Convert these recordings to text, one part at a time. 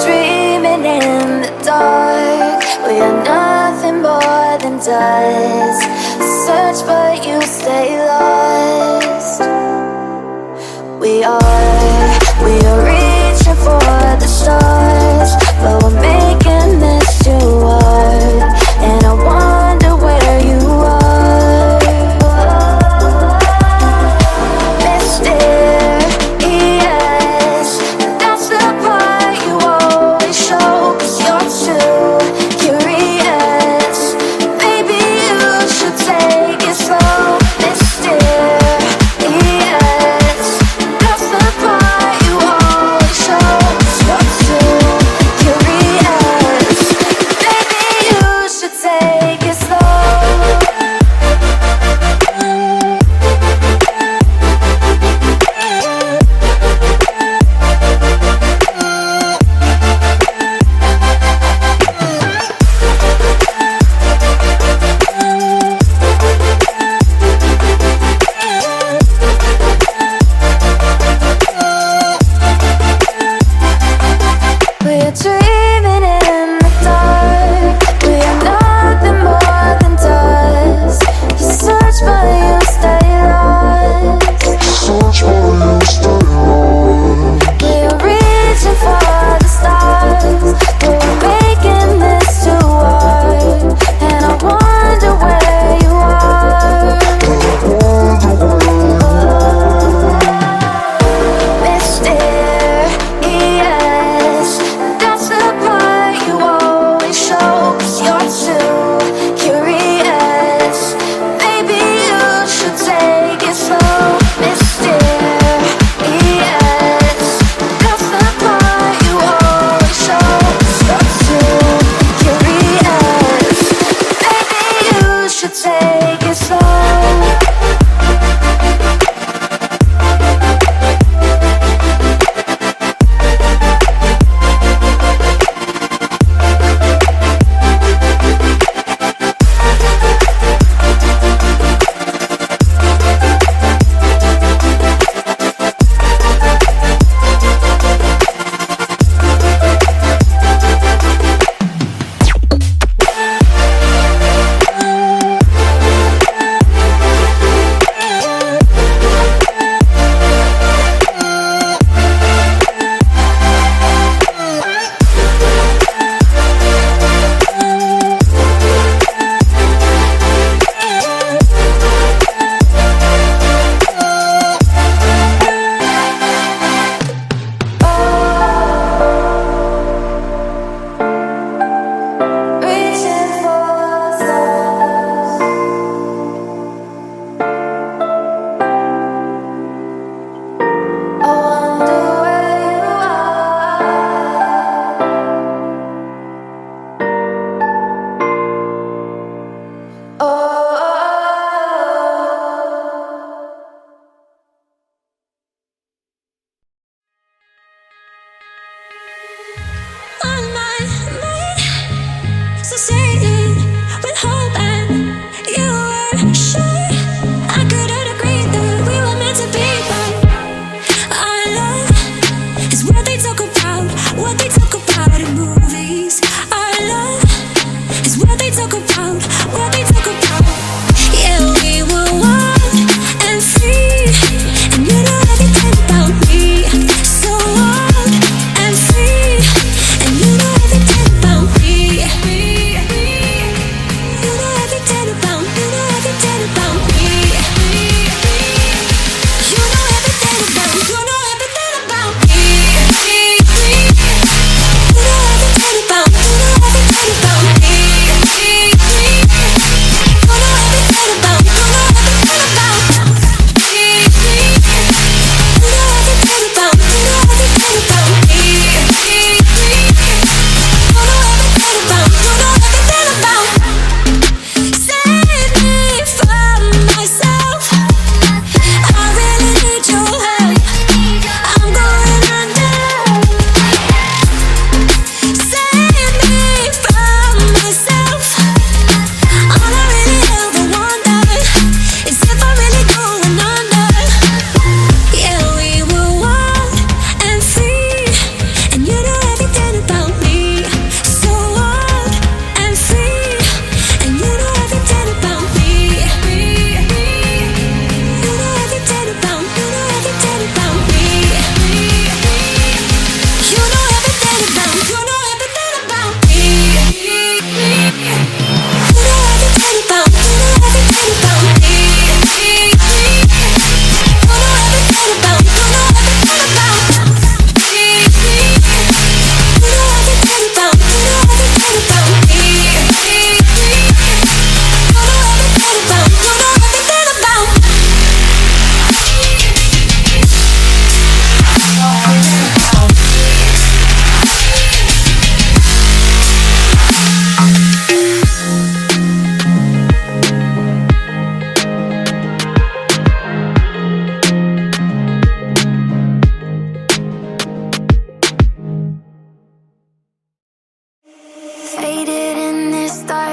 dreaming in the dark. We are nothing more than dust. Search but you stay lost. We are reaching for the stars, but we're making this too hard. And I wonder where you are. Mysterious, that's the part you always show, 'cause you're too curious. Maybe you should take it slow. Mysterious, that's the part you always show, 'cause you're too curious. Maybe you should take it slow. We're dreaming in the dark. We are nothing more than dust. You search but you stay lost. We are reaching for the stars, but we're making this too hard. And I wonder where you are. Mysterious, that's the part you always show, 'cause you're too curious. Maybe you should take it slow. Mysterious, that's the part you always show, 'cause you're too curious. Maybe you should take it slow. Reaching for the stars. I wonder where you are. Oh. On my mind, sustained with hope, and you were sure I couldn't agree that we were meant to be. But our love is what they talk about in movies. Our love is what they talk about, Yeah, we were wild and free, and you know everything about me. So wild and free, and you know everything about me. You know everything about me. You know everything about me. You know everything about me.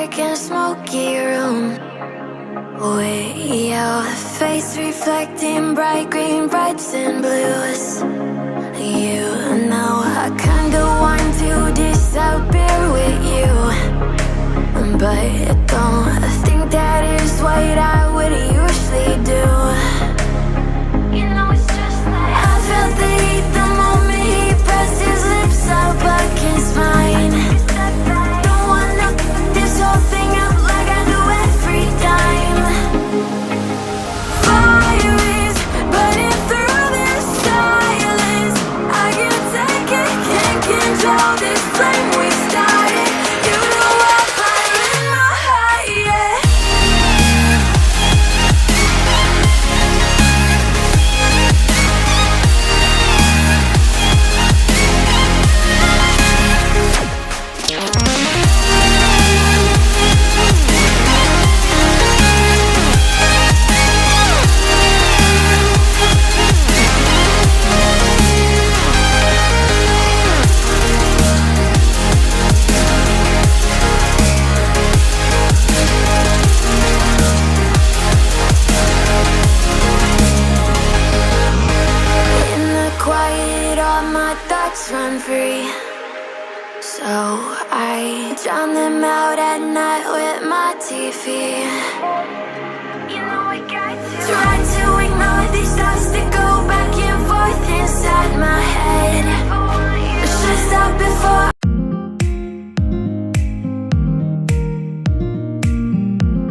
dark and smoky room, with your face reflecting bright green, reds and blues. You know I kinda want to disappear with you, but don't think that is what I would usually do. You know it's just like I felt the heat the moment he pressed his lips up against mine. Don't wanna fuck this whole thing up like I do every time. Fire is burning through this silence. I can't take it, can't control this flame we started. You know I'm fire in my heart, yeah. In the quiet, all my thoughts run free, so I drown them out at night with my TV.